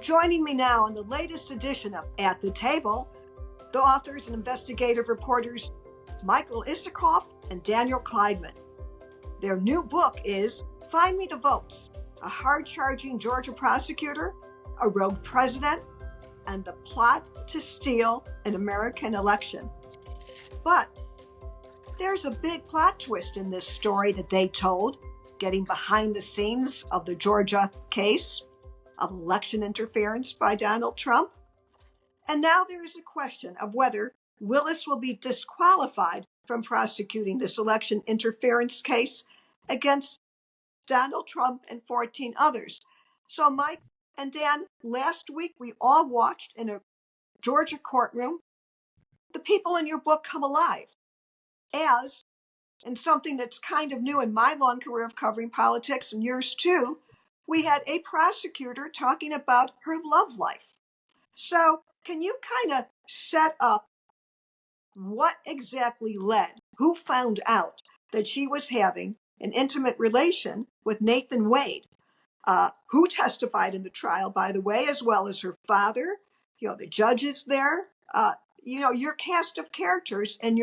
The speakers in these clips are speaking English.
Joining me now on the latest edition of At the Table, the authors and investigative reporters Michael Isikoff and Daniel Klaidman. Their new book is Find Me the Votes, a hard-charging Georgia prosecutor, a rogue president, and the plot to steal an American election. But there's a big plot twist in this story that they told, getting behind the scenes of the Georgia case of election interference by Donald Trump. And now there is a question of whether Willis will be disqualified from prosecuting this election interference case against Donald Trump and 14 others. So Mike and Dan, last week we all watched in a Georgia courtroom the people in your book come alive as, and something that's kind of new in my long career of covering politics and yours too, we had a prosecutor talking about her love life. So can you kind of set up what exactly led, who found out that she was having an intimate relation with Nathan Wade, who testified in the trial, by the way, as well as her father, the judges there, your cast of characters and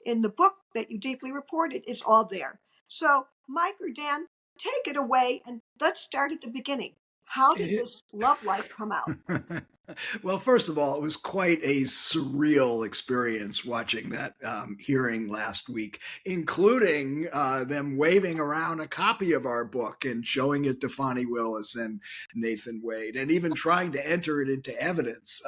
in the book that you deeply reported is all there. So Mike or Dan, take it away and let's start at the beginning. How did this love life come out? Well, first of all, it was quite a surreal experience watching that hearing last week, including them waving around a copy of our book and showing it to Fani Willis and Nathan Wade, and even trying to enter it into evidence.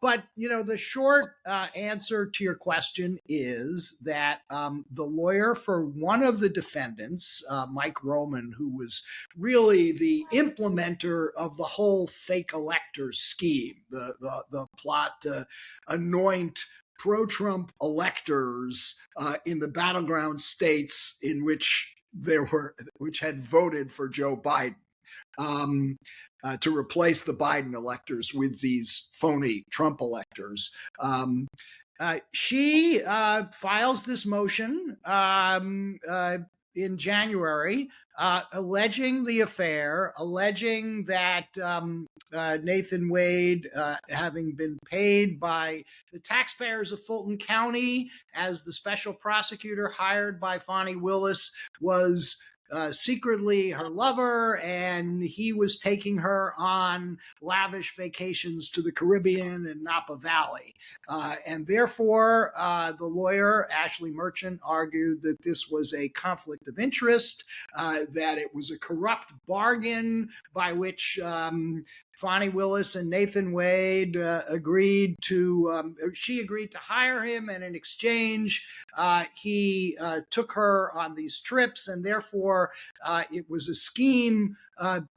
But, the short answer to your question is that the lawyer for one of the defendants, Mike Roman, who was really the implementer of the whole fake electors scheme, the plot to anoint pro-Trump electors in the battleground states in which had voted for Joe Biden. To replace the Biden electors with these phony Trump electors. She files this motion in January, alleging the affair, alleging that Nathan Wade, having been paid by the taxpayers of Fulton County as the special prosecutor hired by Fani Willis, was secretly her lover, and he was taking her on lavish vacations to the Caribbean and Napa Valley. And therefore, the lawyer, Ashley Merchant, argued that this was a conflict of interest, that it was a corrupt bargain by which Fani Willis and Nathan Wade agreed to hire him, and in exchange, he took her on these trips, and therefore it was a scheme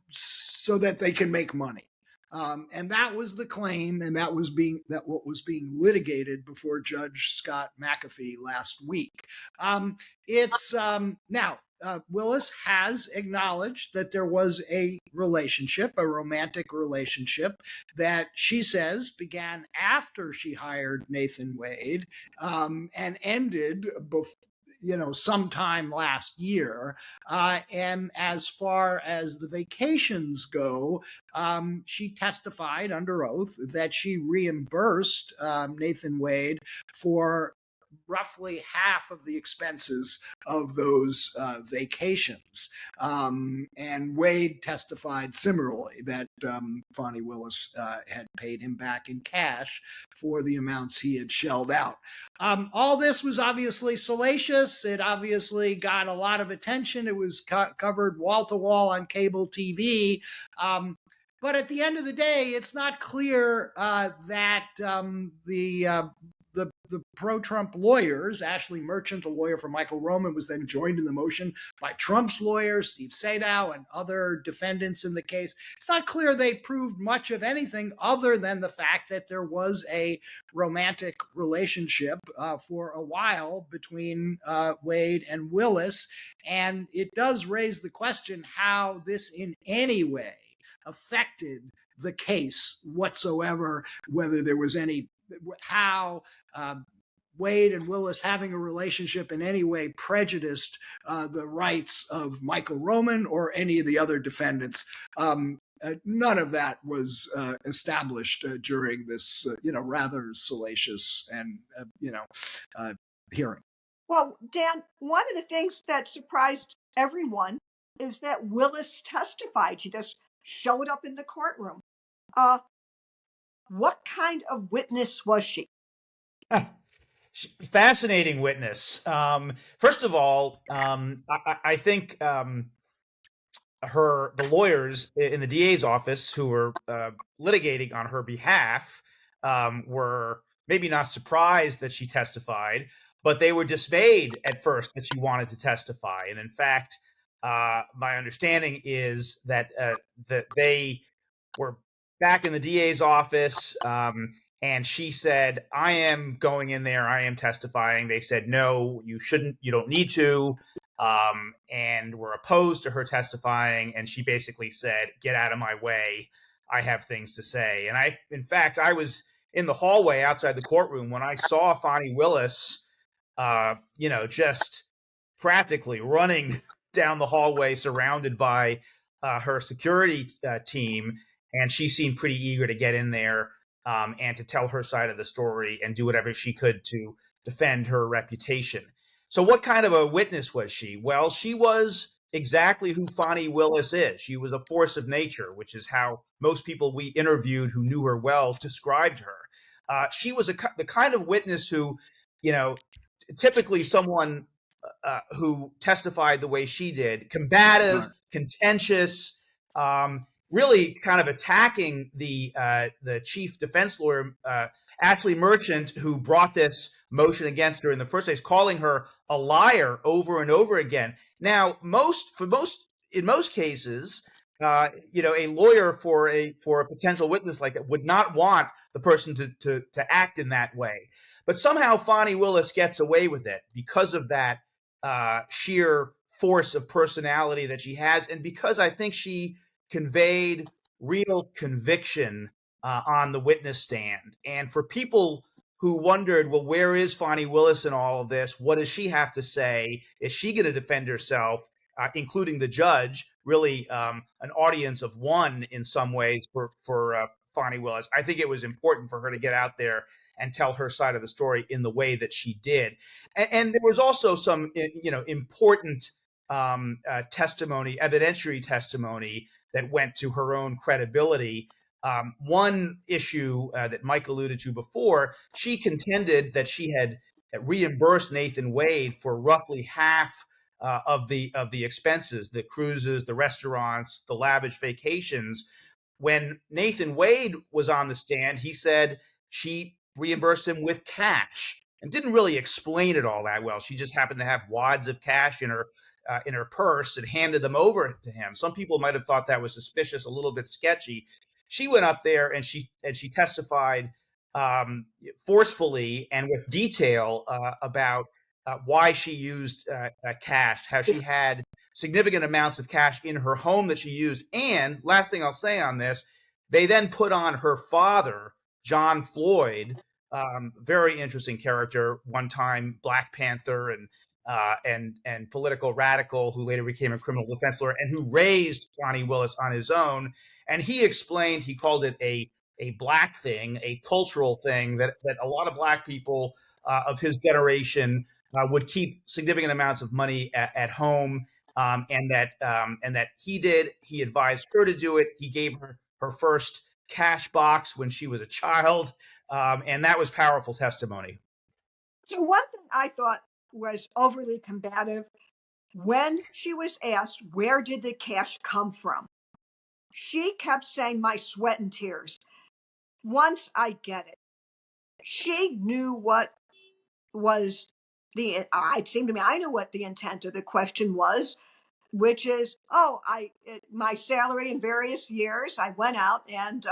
so that they can make money. And that was the claim, and what was being litigated before Judge Scott McAfee last week. Willis has acknowledged that there was a romantic relationship that she says began after she hired Nathan Wade and ended sometime last year. And as far as the vacations go, she testified under oath that she reimbursed Nathan Wade for roughly half of the expenses of those vacations. And Wade testified similarly that Fani Willis had paid him back in cash for the amounts he had shelled out. All this was obviously salacious. It obviously got a lot of attention. It was covered wall to wall on cable TV. But at the end of the day, it's not clear that the pro-Trump lawyers, Ashley Merchant, a lawyer for Michael Roman, was then joined in the motion by Trump's lawyers, Steve Sadow, and other defendants in the case. It's not clear they proved much of anything other than the fact that there was a romantic relationship for a while between Wade and Willis. And it does raise the question how this in any way affected the case whatsoever, whether there was how Wade and Willis having a relationship in any way prejudiced the rights of Michael Roman or any of the other defendants. none of that was established during this, rather salacious and, hearing. Well, Dan, one of the things that surprised everyone is that Willis testified. She just showed up in the courtroom. What kind of witness was she? Fascinating witness. First of all, I think the lawyers in the DA's office who were litigating on her behalf were maybe not surprised that she testified, but they were dismayed at first that she wanted to testify. And in fact, my understanding is that they were back in the DA's office, and she said, "I am going in there. I am testifying." They said, "No, you shouldn't. You don't need to." And were opposed to her testifying. And she basically said, "Get out of my way. I have things to say." And in fact, I was in the hallway outside the courtroom when I saw Fani Willis, just practically running down the hallway, surrounded by her security team. And she seemed pretty eager to get in there and to tell her side of the story and do whatever she could to defend her reputation. So what kind of a witness was she? Well, she was exactly who Fani Willis is. She was a force of nature, which is how most people we interviewed who knew her well described her. She was the kind of witness who, typically someone who testified the way she did, combative, right, contentious, really kind of attacking the chief defense lawyer, Ashley Merchant, who brought this motion against her in the first place, calling her a liar over and over again. Now, in most cases, a lawyer for a potential witness like that would not want the person to act in that way. But somehow Fani Willis gets away with it because of that sheer force of personality that she has, and because I think she conveyed real conviction on the witness stand. And for people who wondered, well, where is Fani Willis in all of this? What does she have to say? Is she going to defend herself, including the judge? Really, an audience of one in some ways for Fani Willis. I think it was important for her to get out there and tell her side of the story in the way that she did. And there was also some, important testimony, evidentiary testimony that went to her own credibility. One issue that Mike alluded to before, she contended that she had reimbursed Nathan Wade for roughly half of the expenses, the cruises, the restaurants, the lavish vacations. When Nathan Wade was on the stand, he said she reimbursed him with cash and didn't really explain it all that well. She just happened to have wads of cash in her purse and handed them over to him. Some people might have thought that was suspicious, a little bit sketchy. She went up there and she testified forcefully and with detail about why she used cash, how she had significant amounts of cash in her home that she used. And last thing I'll say on this, they then put on her father, John Floyd, very interesting character, one-time Black Panther and political radical who later became a criminal defense lawyer and who raised Fani Willis on his own. And he explained, he called it a Black thing, a cultural thing that a lot of Black people of his generation would keep significant amounts of money at home, and that he advised her to do it. He gave her first cash box when she was a child, and that was powerful testimony. So one thing I thought was overly combative, when she was asked, where did the cash come from? She kept saying, my sweat and tears. Once I get it. She knew what was it seemed to me, I knew what the intent of the question was, which is, my salary in various years, I went out and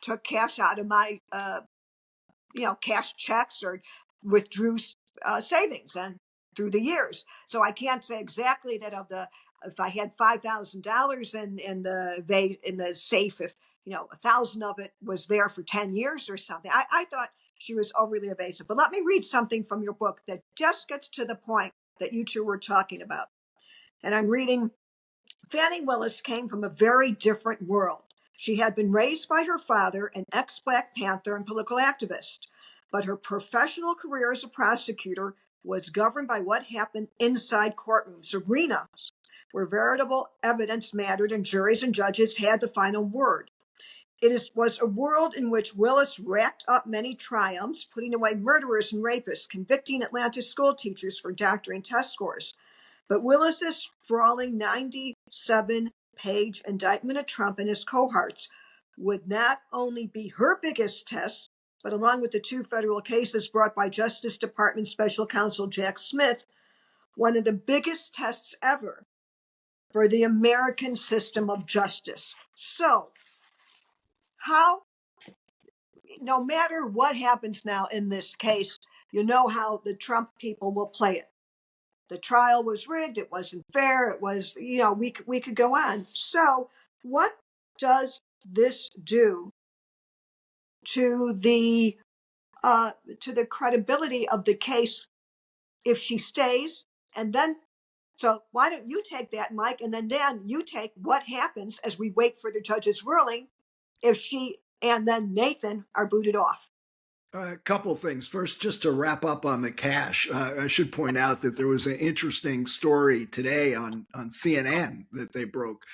took cash out of my, cash checks or withdrew savings and through the years. So I can't say exactly that if I had $5,000 in the safe, if 1,000 of it was there for 10 years or something. I thought she was overly evasive. But let me read something from your book that just gets to the point that you two were talking about. And I'm reading, Fani Willis came from a very different world. She had been raised by her father, an ex-Black Panther and political activist, but her professional career as a prosecutor was governed by what happened inside courtrooms, arenas, where veritable evidence mattered and juries and judges had the final word. Was a world in which Willis racked up many triumphs, putting away murderers and rapists, convicting Atlanta school teachers for doctoring test scores. But Willis's sprawling 97-page indictment of Trump and his cohorts would not only be her biggest test, but along with the 2 federal cases brought by Justice Department Special Counsel Jack Smith, one of the biggest tests ever for the American system of justice. So, no matter what happens now in this case, you know how the Trump people will play it. The trial was rigged. It wasn't fair. It was, we could go on. So what does this do to the credibility of the case if she stays? And then, so why don't you take that, Mike? And then Dan, you take what happens as we wait for the judge's ruling if she and then Nathan are booted off. A couple of things. First, just to wrap up on the cash, I should point out that there was an interesting story today on CNN that they broke,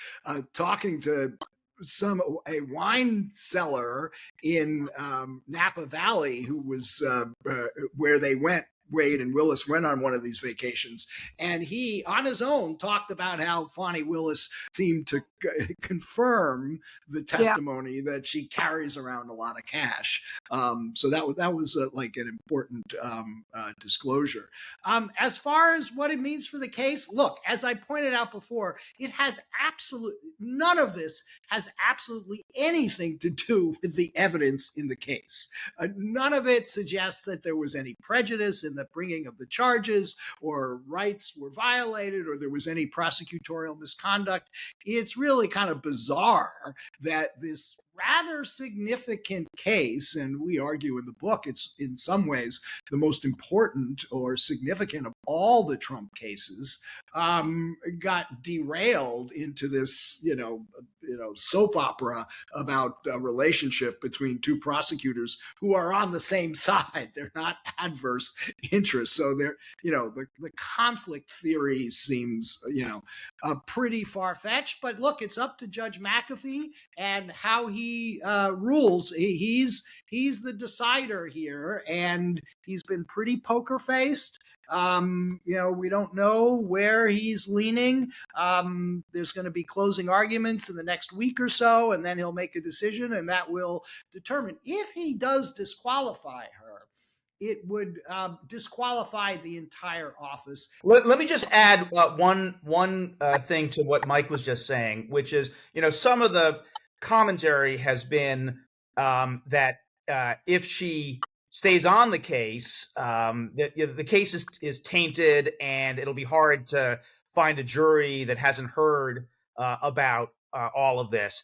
talking to a wine seller in Napa Valley who was where Wade and Willis went on one of these vacations. And he, on his own, talked about how Fani Willis seemed to confirm the testimony that she carries around a lot of cash. So that was like an important disclosure. As far as what it means for the case, look, as I pointed out before, none of this has absolutely anything to do with the evidence in the case. None of it suggests that there was any prejudice in the bringing of the charges, or rights were violated, or there was any prosecutorial misconduct. It's really kind of bizarre that this rather significant case, and we argue in the book it's in some ways the most important or significant of all the Trump cases, got derailed into this soap opera about a relationship between 2 prosecutors who are on the same side. They're not adverse interests. So they're, the conflict theory seems, pretty far-fetched. But look, it's up to Judge McAfee and how he rules. He's the decider here, and he's been pretty poker-faced. We don't know where he's leaning. There's going to be closing arguments in the next week or so, and then he'll make a decision, and that will determine. If he does disqualify her, it would disqualify the entire office. Let me just add one thing to what Mike was just saying, which is, some of the commentary has been that if she stays on the case, the case is tainted, and it'll be hard to find a jury that hasn't heard about all of this.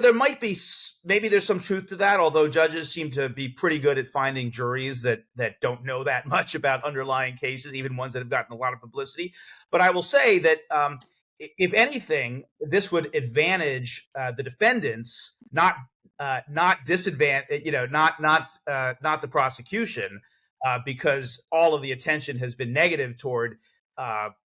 There might be, maybe there's some truth to that, although judges seem to be pretty good at finding juries that don't know that much about underlying cases, even ones that have gotten a lot of publicity. But I will say that if anything, this would advantage the defendants, not disadvantage, not the prosecution, because all of the attention has been negative toward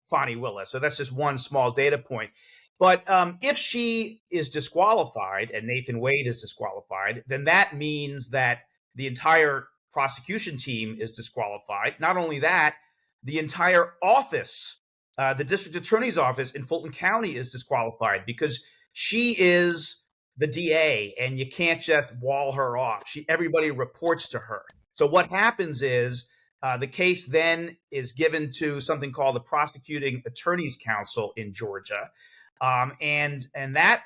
Fani Willis. So that's just one small data point. But if she is disqualified and Nathan Wade is disqualified, then that means that the entire prosecution team is disqualified. Not only that, the entire office, the district attorney's office in Fulton County, is disqualified because she is the DA, and you can't just wall her off. Everybody reports to her. So what happens is the case then is given to something called the Prosecuting Attorneys Council in Georgia. And that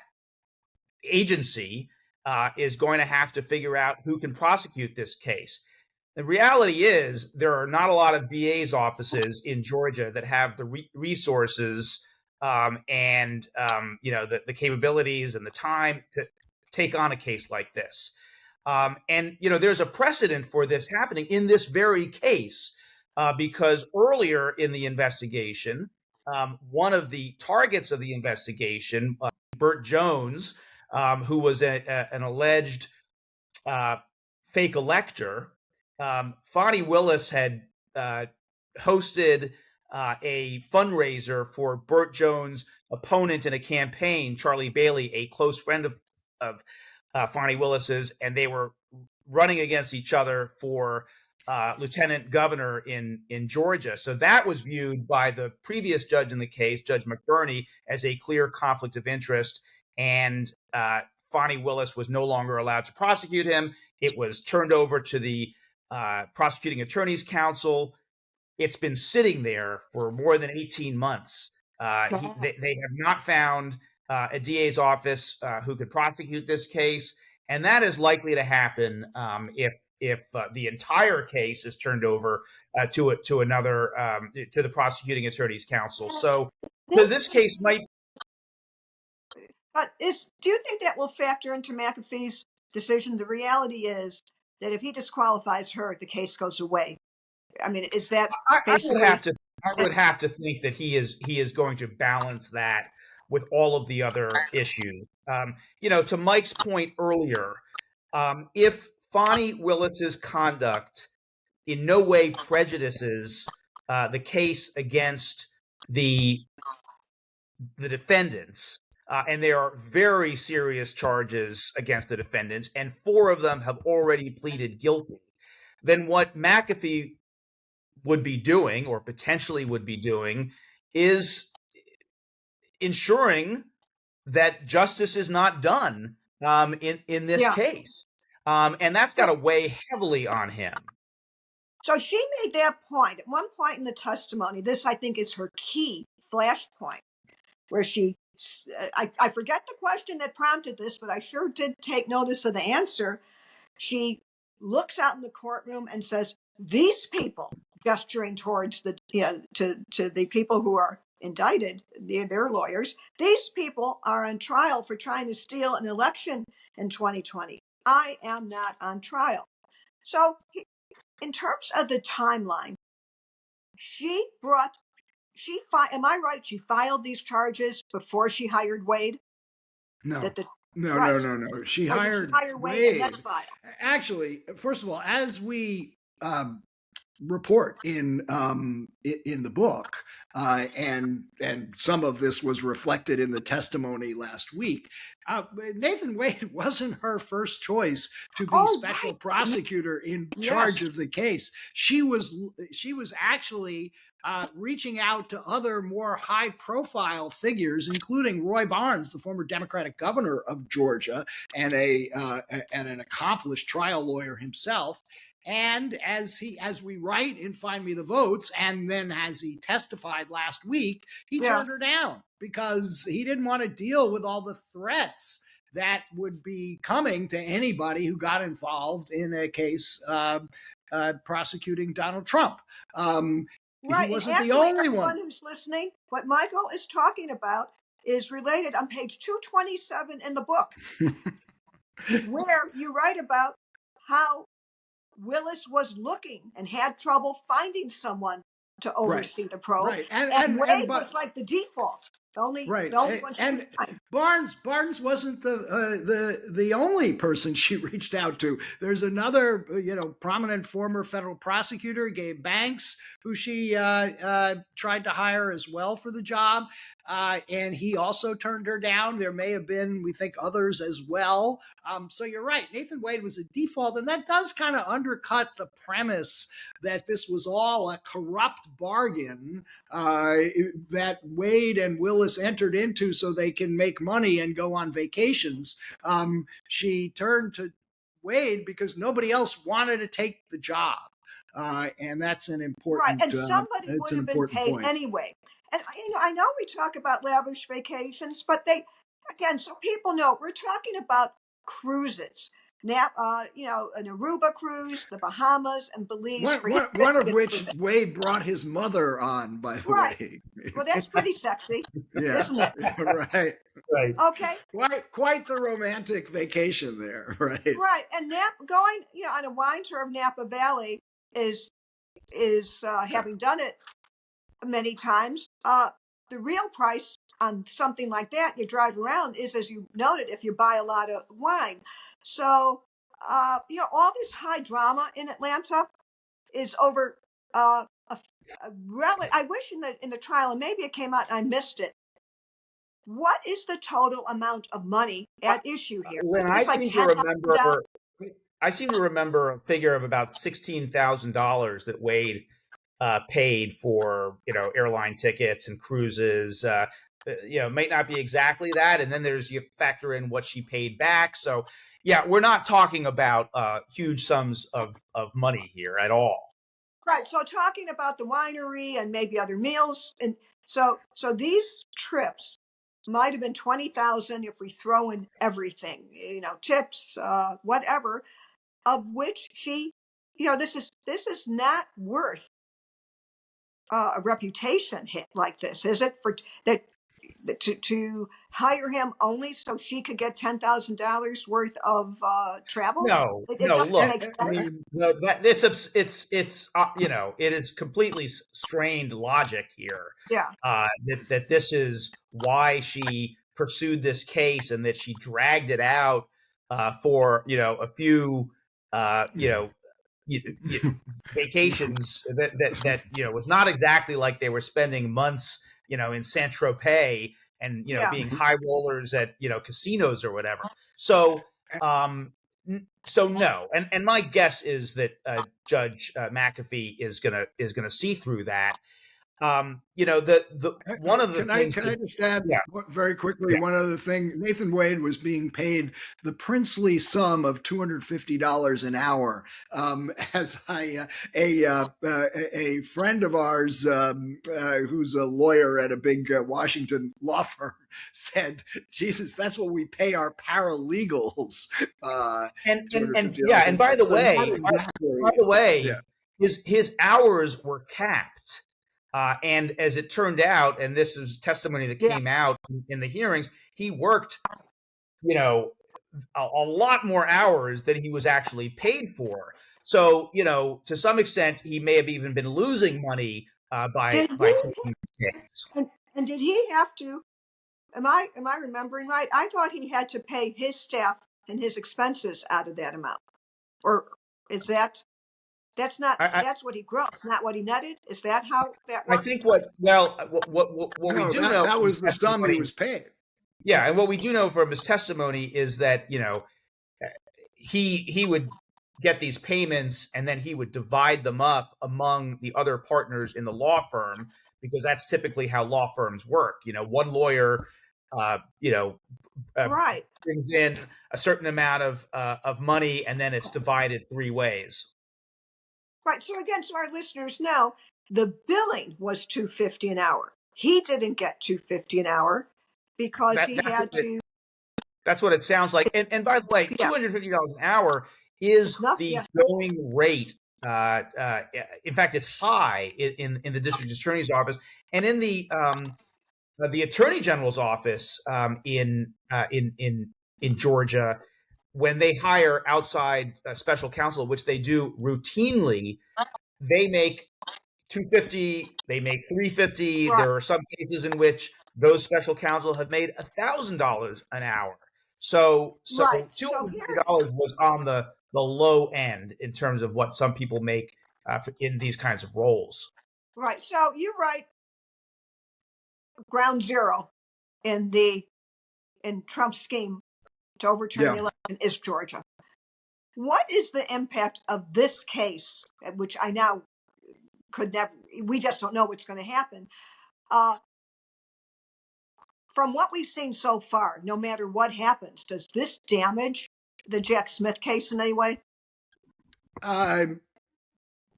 agency is going to have to figure out who can prosecute this case. The reality is there are not a lot of DA's offices in Georgia that have the resources and the capabilities and the time to take on a case like this. And there's a precedent for this happening in this very case because earlier in the investigation, one of the targets of the investigation, Burt Jones, who was an alleged fake elector. Fani Willis had hosted a fundraiser for Burt Jones' opponent in a campaign, Charlie Bailey, a close friend of Fani Willis's, and they were running against each other for lieutenant governor in Georgia. So that was viewed by the previous judge in the case, Judge McBurney, as a clear conflict of interest. And Fani Willis was no longer allowed to prosecute him. It was turned over to the prosecuting attorney's counsel. It's been sitting there for more than 18 months. They have not found a DA's office who could prosecute this case. And that is likely to happen if the entire case is turned over to another to the prosecuting attorney's counsel. So this case might. But do you think that will factor into McAfee's decision? The reality is that if he disqualifies her, the case goes away. I mean, is that basically? I would have to think that he is going to balance that with all of the other issues. To Mike's point earlier, if Fani Willis's conduct in no way prejudices the case against the defendants, and there are very serious charges against the defendants, and 4 of them have already pleaded guilty, then what McAfee would be doing, or potentially would be doing, is ensuring that justice is not done in this case. And that's got to weigh heavily on him. So she made that point. At one point in the testimony, this I think is her key flashpoint, where I forget the question that prompted this, but I sure did take notice of the answer. She looks out in the courtroom and says, "These people," gesturing towards the to the people who are indicted, their lawyers, "these people are on trial for trying to steal an election in 2020. I am not on trial." So in terms of the timeline, am I right? She filed these charges before she hired Wade? No. No. She hired Wade. And then filed. Actually, first of all, as we report in the book, and some of this was reflected in the testimony last week, Nathan Wade wasn't her first choice to be special prosecutor in charge of the case. She was actually reaching out to other more high-profile figures, including Roy Barnes, the former Democratic governor of Georgia, and an accomplished trial lawyer himself. And as we write in Find Me the Votes, and then as he testified last week, he turned her down because he didn't want to deal with all the threats that would be coming to anybody who got involved in a case prosecuting Donald Trump. Right. He wasn't the only one. Who's listening, what Michael is talking about is related on page 227 in the book, where you write about how Willis was looking and had trouble finding someone to oversee the probe. Right. And Wade was like the default. The only one. And Barnes wasn't the only person she reached out to. There's another, prominent former federal prosecutor, Gabe Banks, who she tried to hire as well for the job. And he also turned her down. There may have been, we think, others as well. So you're right. Nathan Wade was a default. And that does kind of undercut the premise that this was all a corrupt bargain that Wade and Willis entered into so they can make money and go on vacations. She turned to Wade because nobody else wanted to take the job. And that's an important right. And somebody would have been paid point. Anyway. And I know we talk about lavish vacations, but so people know we're talking about cruises. Now, an Aruba cruise, the Bahamas, and Belize. One of which Wade brought his mother on, by the way. Well, that's pretty sexy, isn't it? Right. Okay. Quite the romantic vacation there, right? Right, and going on a wine tour of Napa Valley is having done it many times. The real price on something like that, you drive around, is, as you noted, if you buy a lot of wine. So, all this high drama in Atlanta is over I wish in the trial, and maybe it came out and I missed it. What is the total amount of money at issue here? Lynn, I seem to remember a figure of about $16,000 that Wade paid for, airline tickets and cruises. Might not be exactly that, and then you factor in what she paid back. So, yeah, we're not talking about huge sums of money here at all. Right. So, talking about the winery and maybe other meals, and so these trips might have been 20,000 if we throw in everything, tips, whatever, of which she, this is not worth a reputation hit like this, is it? For that to hire him only so she could get $10,000 worth of travel? No, It look, it is completely strained logic here. Yeah. That this is why she pursued this case and that she dragged it out for a few vacations that was not exactly like they were spending months in Saint-Tropez and being high rollers at casinos or whatever. So no, and my guess is that Judge McAfee is gonna see through that. The one of the things. Can I just add very quickly one other thing? Nathan Wade was being paid the princely sum of $250 an hour. As a friend of ours who's a lawyer at a big Washington law firm said, "Jesus, that's what we pay our paralegals." And by the way, his hours were capped. And as it turned out, and this is testimony that came out in the hearings, he worked, a lot more hours than he was actually paid for. So, to some extent, he may have even been losing money by taking this case. And did he have to? Am I remembering right? I thought he had to pay his staff and his expenses out of that amount, or is that? That's not. That's what he grossed, not what he netted. Is that how that works? I think what we do know that was the sum he was paid. Yeah, and what we do know from his testimony is that he would get these payments and then he would divide them up among the other partners in the law firm, because that's typically how law firms work. One lawyer, brings in a certain amount of money, and then it's divided three ways. Right. So again, so our listeners know the billing was $250 an hour. He didn't get $250 an hour because he had to. That's what it sounds like. And by the way, $250 an hour is the going rate. In fact, it's high in the district attorney's office, and in the attorney general's office in Georgia. When they hire outside special counsel, which they do routinely, they make $250, they make $350. Right. There are some cases in which those special counsel have made $1,000 an hour. So $250 was on the low end in terms of what some people make in these kinds of roles. Right. So you're right. Ground zero in Trump's scheme to overturn the election is Georgia. What is the impact of this case, which I now we just don't know what's going to happen. From what we've seen so far, no matter what happens, does this damage the Jack Smith case in any way?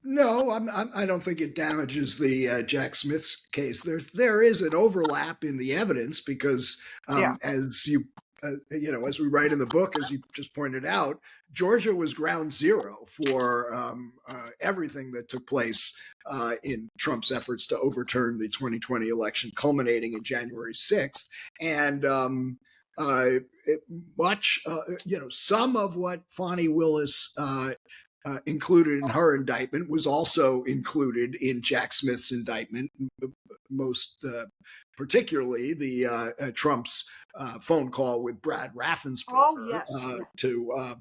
No, I don't think it damages the Jack Smith's case. There is an overlap in the evidence because as you as we write in the book, as you just pointed out, Georgia was ground zero for everything that took place in Trump's efforts to overturn the 2020 election, culminating in January 6th. And some of what Fani Willis included in her indictment was also included in Jack Smith's indictment. Most particularly the Trump's phone call with Brad Raffensberger Oh, yes. to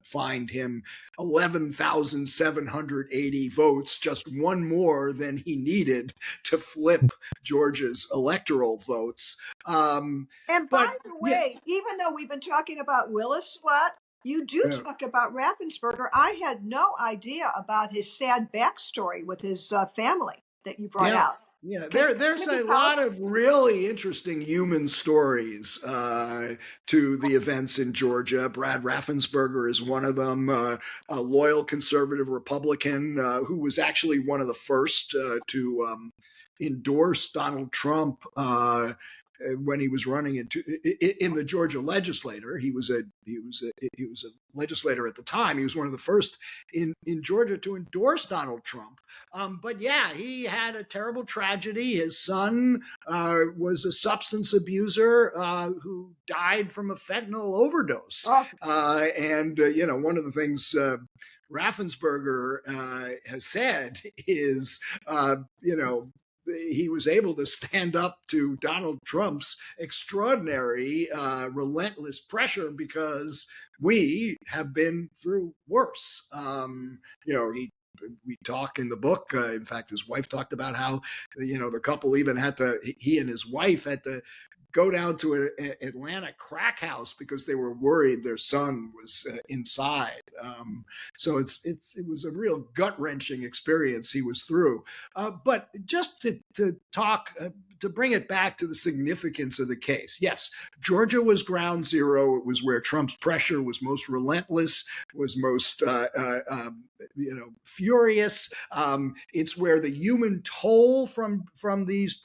find him 11,780 votes, just one more than he needed to flip Georgia's electoral votes. And by the way, even though we've been talking about Willis a lot, you do talk about Raffensberger. I had no idea about his sad backstory with his family that you brought out. Yeah, there's a lot of really interesting human stories to the events in Georgia. Brad Raffensberger is one of them, a loyal conservative Republican who was actually one of the first to endorse Donald Trump when he was running in the Georgia legislature. He was a legislator at the time. He was one of the first in Georgia to endorse Donald Trump. But yeah, he had a terrible tragedy. His son was a substance abuser who died from a fentanyl overdose. And one of the things Raffensberger has said is, he was able to stand up to Donald Trump's extraordinary, relentless pressure because we have been through worse. We talk in the book. In fact, his wife talked about how, the couple even he and his wife had to go down to an Atlanta crack house because they were worried their son was inside. So it was a real gut-wrenching experience he was through. But just to talk, to bring it back to the significance of the case. Yes, Georgia was ground zero. It was where Trump's pressure was most relentless, was most furious. It's where the human toll from this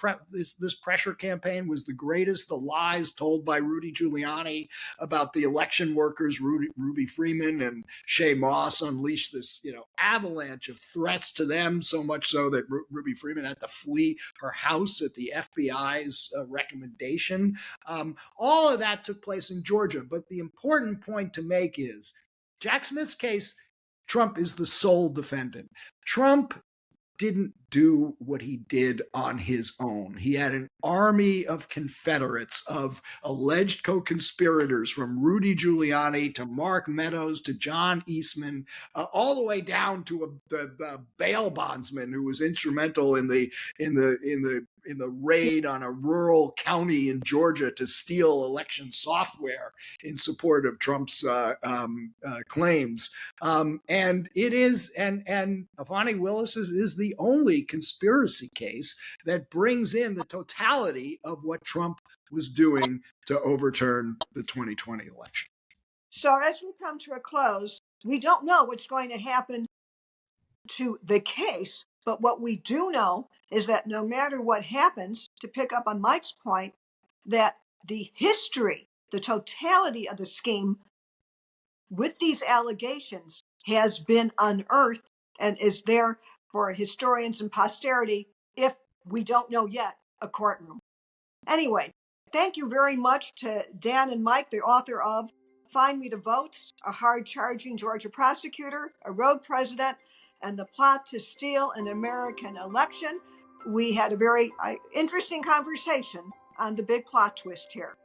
pressure campaign was the greatest. The lies told by Rudy Giuliani about the election workers, Ruby Freeman and Shay Moss, unleashed this avalanche of threats to them, so much so that Ruby Freeman had to flee her house at the FBI's recommendation. All of that took place in Georgia. But the important point to make is Jack Smith's case, Trump is the sole defendant. Trump didn't do what he did on his own. He had an army of Confederates, of alleged co-conspirators, from Rudy Giuliani to Mark Meadows to John Eastman, all the way down to the bail bondsman who was instrumental in the raid on a rural county in Georgia to steal election software in support of Trump's claims. And it is, and Fani Willis is the only conspiracy case that brings in the totality of what Trump was doing to overturn the 2020 election. So as we come to a close, we don't know what's going to happen to the case, but what we do know is that no matter what happens, to pick up on Mike's point, that the history, the totality of the scheme with these allegations has been unearthed and is there for historians and posterity, if we don't know yet, a courtroom. Anyway, thank you very much to Dan and Mike, the author of Find Me the Votes, A Hard-Charging Georgia Prosecutor, A Rogue President, and the Plot to Steal an American Election. We had a very interesting conversation on the big plot twist here.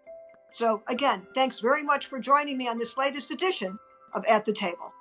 So again, thanks very much for joining me on this latest edition of At the Table.